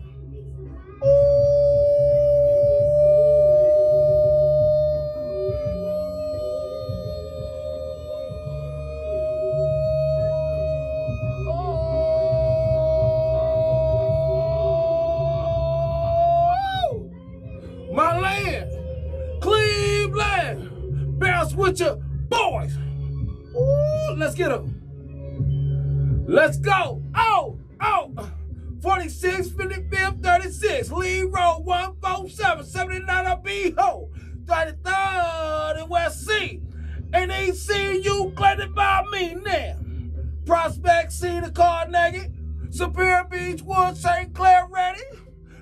My land. Cleveland. Bounce with your boys. Ooh, let's get them. Let's go. Oh. 46, 55, 36. Lead road 147, 79 up B-Ho. 33rd in West C. And they see you planted by me now. Prospect, Cedar, Carnegie. Superior Beach, Wood, St. Clair, ready.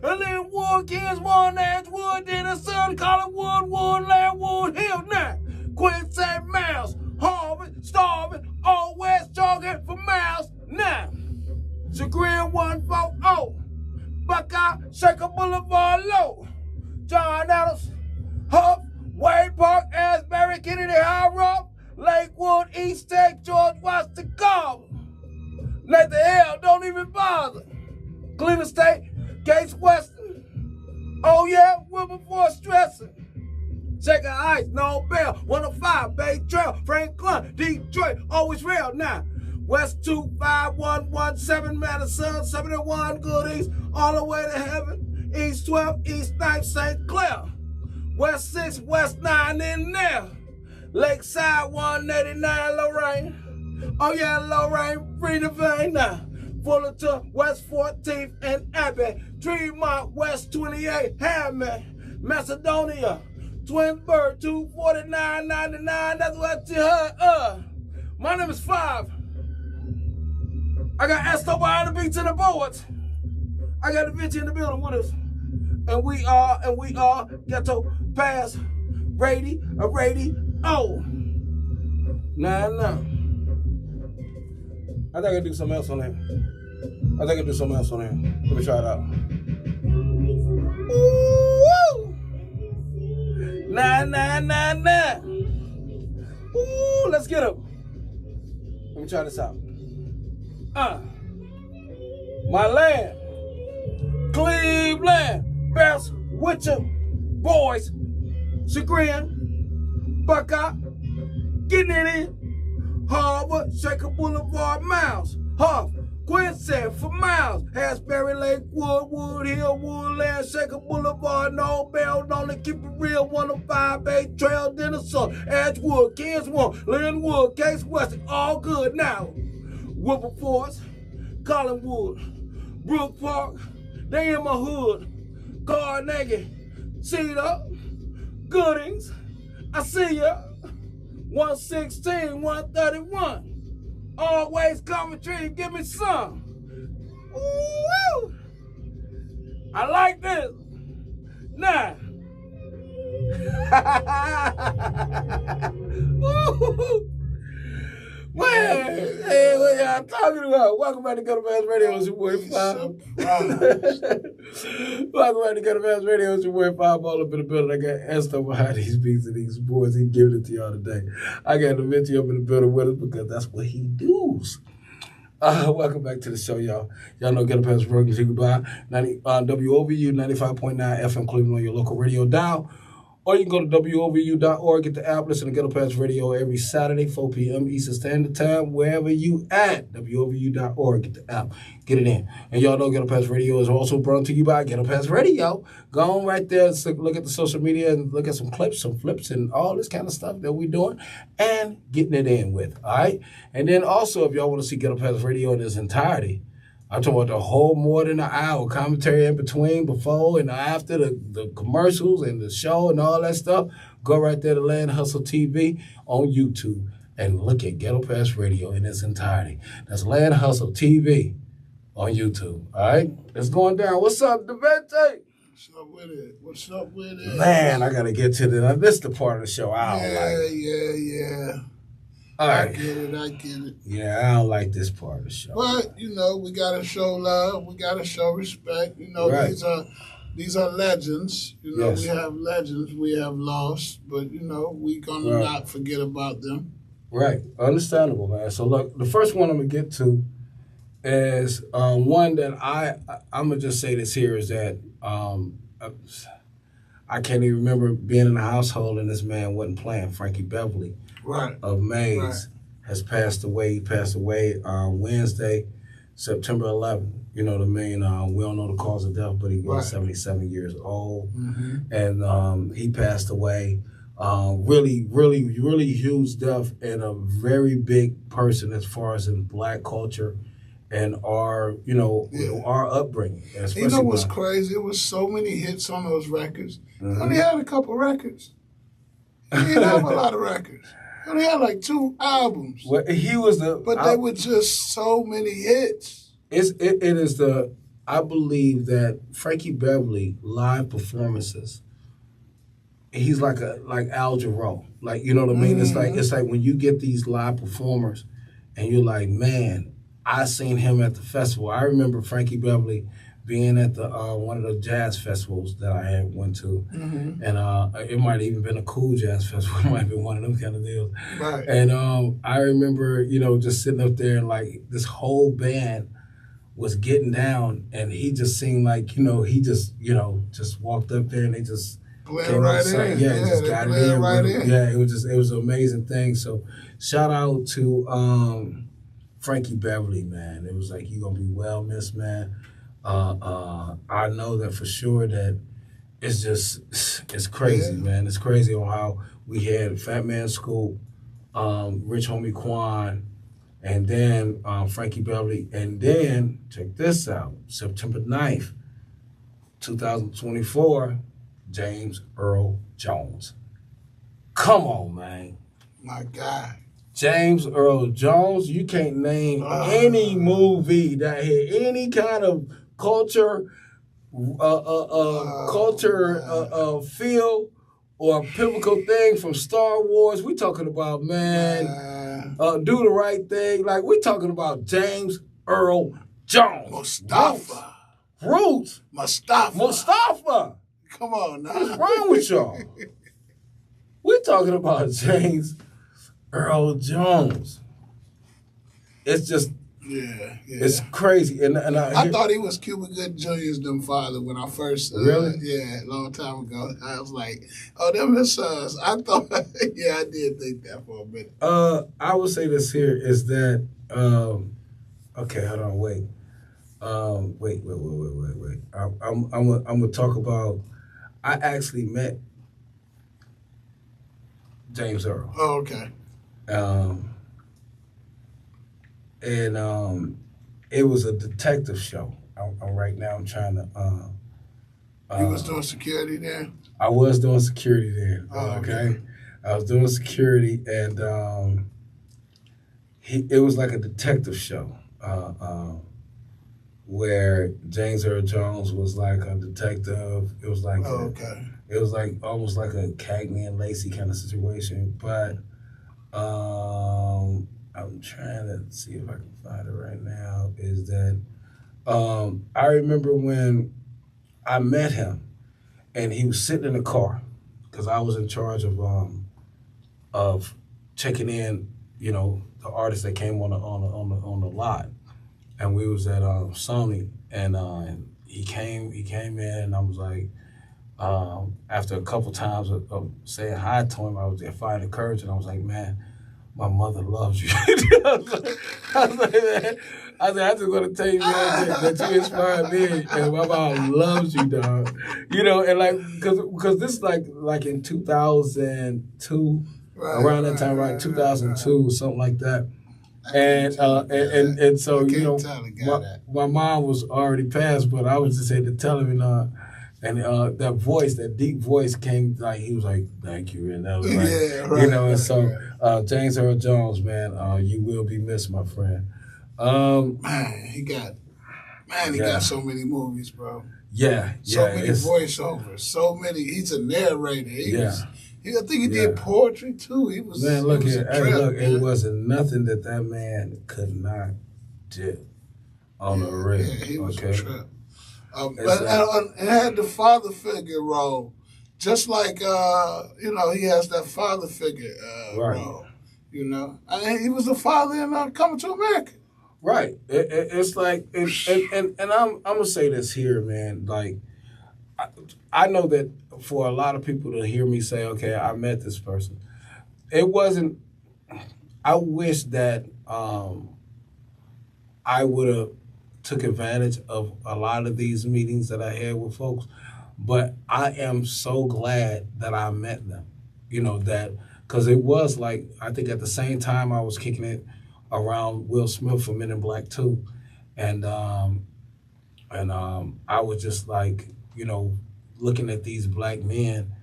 And then Wood, Kids, One, Edgewood, then the Sun, Collinwood, Woodland, Wood Hill, now. Queen St. Miles, Harvard, starving, all west jogging for miles, now. Chagrin 140, Buckeye, Shaker Boulevard Low, John Adams, Huff, Wade Park, Asbury, Kennedy High Rock, Lakewood, East Tech, George Washington, Carver. Let the hell, don't even bother. Cleveland State, Gates Western. Oh yeah, Wilberforce stressing. Shaker Heights, No Bell, 105, Bay Trail, Franklin, Detroit, always real now. West 25117, Madison, 71, Good East, all the way to heaven. East 12, East 9, St. Clair. West 6, West 9 in there. Lakeside 189, Lorraine. Oh yeah, Lorraine, free the vein now. Fullerton, West 14th and Abbey. Tremont, West 28, Hammond. Macedonia, Twinsburg, 249.99. That's what you heard. My name is Five. I got Esto behind the beats and the boards. I got the Vinci in the building with us. And we are Ghetto Pass Radio. Nah. I think I do something else on there. Let me try it out. Ooh. Nah. Ooh, let's get up. Let me try this out. My land, Cleveland, bounce with your boys, Chagrin, Buckeye, getting it in, Harvard, Shaker Boulevard, Miles, Huff, Quincy for miles. Asbury Lake, Wood Hill, Woodland, Shaker Boulevard, No Bell, only keep it real. 105A Trail, Denison, Edgewood, Kingswood, Linwood, Case West, all good now. Wilberforce, Collinwood, Brook Park, they in my hood. Carnegie, Cedar, Goodings, I see ya. 116, 131. Always Coventry, give me some. Woo! I like this. Nah. Man, hey, what y'all talking about? Welcome back to Gutter Bass Radio. It's your boy Five. Welcome back to Gutter Bass Radio. It's your boy Five. All up in the building. I got Esto behind these beats and these boys. He giving it to y'all today. I got Vinci up in the building with us because that's what he does. Welcome back to the show, y'all. Y'all know Gutter Bass Radio. You can buy WOVU 95.9 FM Cleveland on your local radio dial. Or you can go to WOVU.org, get the app, listen to Ghetto Pass Radio every Saturday, 4 p.m. Eastern Standard Time, wherever you at. WOVU.org, get the app, get it in. And y'all know Ghetto Pass Radio is also brought to you by Ghetto Pass Radio. Go on right there, look at the social media and look at some clips, some flips, and all this kind of stuff that we're doing and getting it in with, all right? And then also, if y'all want to see Ghetto Pass Radio in its entirety, I'm talking about the whole more than an hour, commentary in between, before and after the commercials and the show and all that stuff. Go right there to Land Hustle TV on YouTube and look at Ghetto Pass Radio in its entirety. That's Land Hustle TV on YouTube. All right? It's going down. What's up, Devente? What's up with it? What's up with it? Man, I got to get to this. This is the part of the show I don't like. Yeah. All right. I get it. Yeah, I don't like this part of the show. But, we got to show love. We got to show respect. Right. These are legends. Yes. We have legends we have lost. But, we're going to not forget about them. Right. Understandable, man. So, look, the first one I'm going to get to is one that I'm going to just say this here is that I can't even remember being in a household and this man wasn't playing. Frankie Beverly. Right. Of Mays has passed away. He passed away Wednesday, September 11th. The main, we don't know the cause of death, but he was 77 years old. Mm-hmm. And he passed away. Really, really, really huge death and a very big person as far as in Black culture and our, our upbringing. You know what's crazy? It was so many hits on those records. Mm-hmm. He only had a couple records. He didn't have a lot of records. He only had like 2 albums. Well, he was but they were just so many hits. I believe that Frankie Beverly live performances, he's like Al Jarreau. Like, you know what I mean? Mm-hmm. It's like when you get these live performers and you're like, man, I seen him at the festival. I remember Frankie Beverly being at the one of the jazz festivals that I had went to. Mm-hmm. And it might have even been a cool jazz festival. It might have been one of them kind of deals. Right. And I remember, just sitting up there and like this whole band was getting down and he just seemed like, he just walked up there and they just came right in. Yeah, just got it in. Right in. Yeah, it was an amazing thing. So shout out to Frankie Beverly, man. It was like, you're going to be well missed, man. I know that for sure that it's crazy, man. It's crazy on how we had Fat Man Scoop, Rich Homie Quan, and then Frankie Beverly, and then, check this out, September 9th, 2024, James Earl Jones. Come on, man. My God. James Earl Jones, you can't name any movie that had any kind of culture feel or a pivotal thing from Star Wars. We talking about, man, Do the Right Thing. Like, we talking about James Earl Jones. Mustafa. Roots. Mustafa. Come on now. What's wrong with y'all? We're talking about James Earl Jones. It's just, it's crazy. And I thought he was Cuba Gooding Jr.'s them father when I first, really? Yeah, a long time ago. I was like, oh, them his sons. I thought, I did think that for a minute. I would say this here is that Okay, hold on, wait. Wait. I'm gonna talk about. I actually met James Earl. Oh, okay. And it was a detective show. Right now I'm trying to. You was doing security there? I was doing security there. Oh, okay. I was doing security, and it was like a detective show where James Earl Jones was like a detective. It was like it was like almost like a Cagney and Lacey kind of situation, but I'm trying to see if I can find it right now. Is that I remember when I met him, and he was sitting in the car because I was in charge of checking in, the artists that came on the lot, and we was at Sony, and he came in, and I was like, after a couple times of saying hi to him, I was finding courage, and I was like, man, my mother loves you. I was like, man, I just want to tell you, man, that you inspired me, and my mom loves you, dog. And like, because this is like in 2002, around that time, right? 2002, something like that. And so my mom was already passed, but I was just able to tell him, and that voice, that deep voice came, like, he was like, thank you. And that was like, James Earl Jones, man, you will be missed, my friend. He got so many movies, bro. So many voiceovers, so many. He's a narrator. I think he did poetry too. He was, man, look here. Look, it wasn't nothing that man could not do on the radio. Yeah, he was a trip. But it had the father figure role, just like he has that father figure role. He was the father in Coming to America. Right. It's like, and I'm gonna say this here, man. Like, I know that for a lot of people to hear me say, okay, I met this person, it wasn't. I wish that I would have took advantage of a lot of these meetings that I had with folks, but I am so glad that I met them. Because it was like, I think at the same time I was kicking it around Will Smith for Men in Black 2, and I was just like, looking at these black men,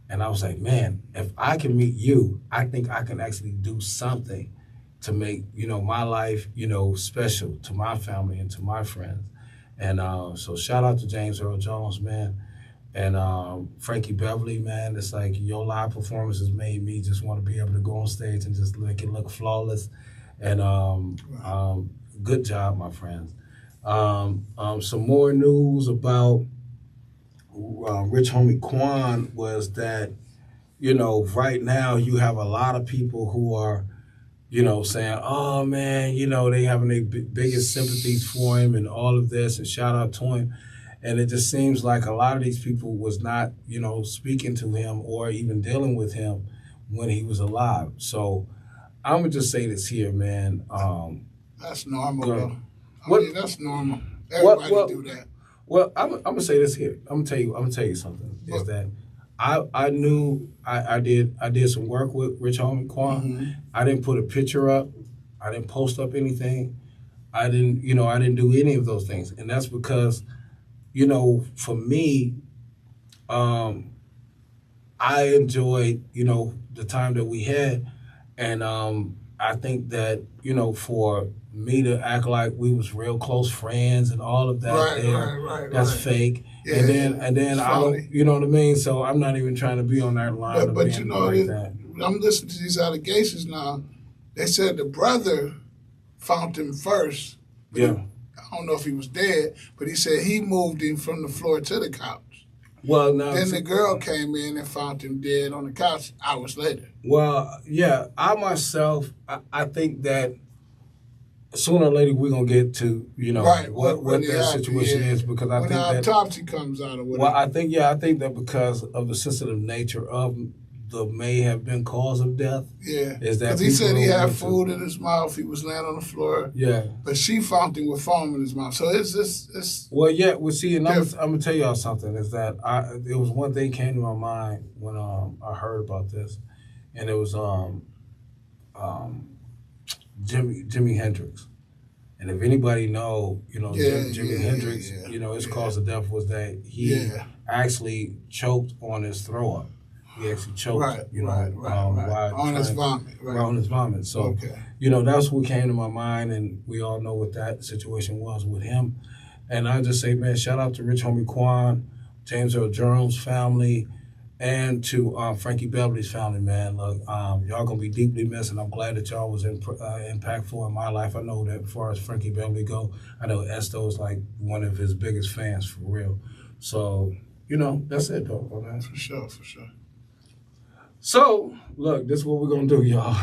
and I was like, man, if I can meet you, I think I can actually do something to make, my life, special to my family and to my friends. And so shout out to James Earl Jones, man. And Frankie Beverly, man, it's like your live performances made me just want to be able to go on stage and just make it look flawless. And good job, my friends. Some more news about Rich Homie Quan was that, right now you have a lot of people who are, saying, oh, man, they having their biggest sympathies for him and all of this, and shout out to him. And it just seems like a lot of these people was not, speaking to him or even dealing with him when he was alive. So I'm going to just say this here, man. That's normal, though. That's normal. Everybody do that. Well, I'm going to say this here. I'm going to tell you something. Is that I knew I did some work with Rich Homie Quan. Mm-hmm. I didn't put a picture up. I didn't post up anything. I didn't do any of those things. And that's because, for me, I enjoyed, the time that we had. And I think that, for me to act like we was real close friends and all of that, that's fake. Yeah, and then I don't, you know what I mean? So I'm not even trying to be on that line. But that. I'm listening to these allegations now. They said the brother found him first. Yeah. I don't know if he was dead, but he said he moved him from the floor to the couch. Well, now then the girl came in and found him dead on the couch hours later. Well, yeah, I myself, I think that sooner or later we're gonna get to what that situation is, because I think that autopsy comes out or whatever. Well, I think that because of the sensitive nature of may have been cause of death. Yeah, is that because he said he had food in his mouth. He was laying on the floor. Yeah, but she found him with foam in his mouth. So it's well, yeah. Well, see, and I'm gonna tell y'all something. Is that there was one thing came to my mind when I heard about this, and it was Jimi Hendrix. And if anybody know, Jimi Hendrix, his cause of death was that he actually choked on his throw up. He actually choked, on his vomit. Right on his vomit. So, that's what came to my mind, and we all know what that situation was with him. And I just say, man, shout out to Rich Homie Quan, James Earl Jones' family, and to Frankie Beverly's family, man. Look, y'all gonna be deeply missed, and I'm glad that y'all was impactful in my life. I know that as far as Frankie Beverly go, I know Esto is like one of his biggest fans for real. So, that's it, though, man. For sure. So, look, this is what we're gonna do, y'all.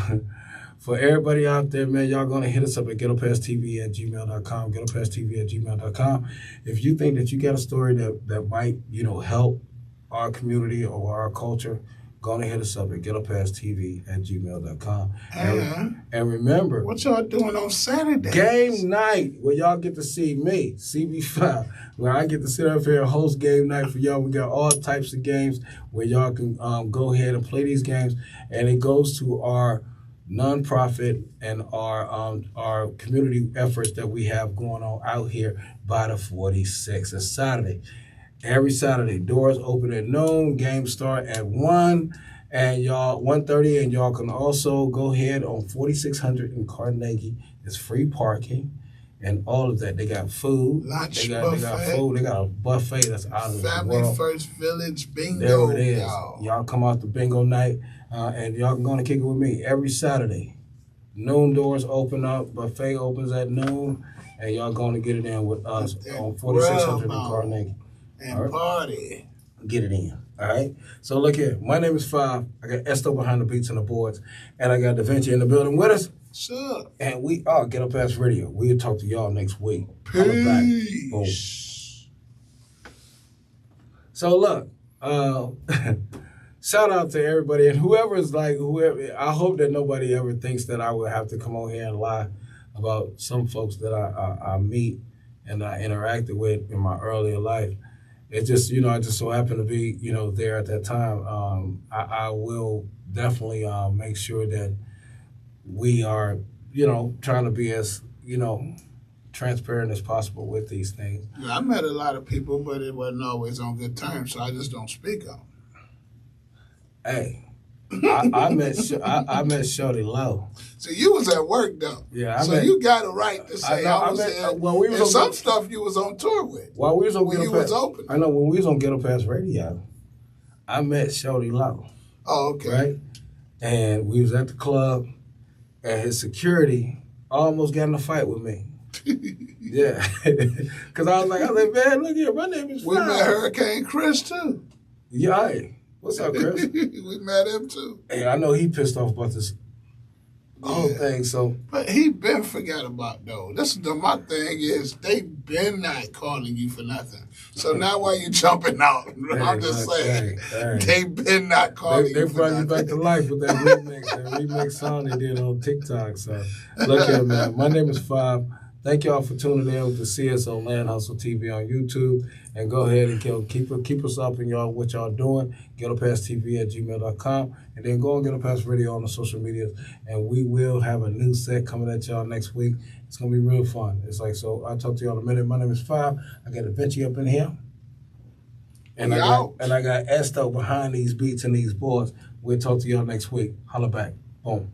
For everybody out there, man, y'all gonna hit us up at ghettopasstv@gmail.com, ghettopasstv@gmail.com. If you think that you got a story that might, help our community or our culture, gonna hit us up at ghettopasstv@gmail.com. And remember, what y'all doing on Saturday? Game night, where y'all get to see me, CB5, where I get to sit up here and host game night for y'all. We got all types of games where y'all can go ahead and play these games, and it goes to our nonprofit and our community efforts that we have going on out here by the 46. It's Saturday. Every Saturday, doors open at noon, games start at 1, and 1:30, and y'all can also go ahead on 4600 in Carnegie. It's free parking and all of that. They got food. Lunch they got food. They got a buffet that's out of the world. Family First Village bingo. There it is. Y'all come out to bingo night, and y'all can go and kick it with me every Saturday. Noon doors open up, buffet opens at noon, and y'all going to get it in with us on 4600 in Carnegie. And party. Get it in. All right? So look here. My name is Five. I got Esto behind the beats and the boards. And I got Da Vinci in the building with us. Sure. And we are Get Up Past Radio. We'll talk to y'all next week. Peace. So look, shout out to everybody. And whoever, I hope that nobody ever thinks that I would have to come on here and lie about some folks that I meet and I interacted with in my earlier life. It just, I just so happened to be, there at that time. I will definitely make sure that we are, trying to be as, transparent as possible with these things. Yeah, I met a lot of people, but it wasn't always on good terms, so I just don't speak on them. Hey, I met Shorty Low. So you was at work though. Yeah, you got a right to say some stuff you was on tour with. While we was on when you was open. I know when we was on Get Up Past Radio, I met Shorty Low. Oh, okay. Right? And we was at the club, and his security almost got in a fight with me. Yeah. Because I was like, man, look here, my name is We met Hurricane Chris too. Yeah, hey. What's up, Chris? We met him too. Hey, I know he pissed off about this whole thing, so. But he been forgot about though. My thing is they been not calling you for nothing. So now why you jumping out? I'm just saying. They been not calling you for nothing. They brought you back to life with that remix song they did on TikTok. So look here, man. My name is Five. Thank y'all for tuning in to see us on Land Hustle TV on YouTube. And go ahead and keep us up in what y'all doing. GhettoPassTV@gmail.com. And then go and Get Up Past Radio on the social medias. And we will have a new set coming at y'all next week. It's going to be real fun. It's like, so I'll talk to y'all in a minute. My name is Five. I got Da Vinci up in here. And I got Esto behind these beats and these boards. We'll talk to y'all next week. Holla back. Boom.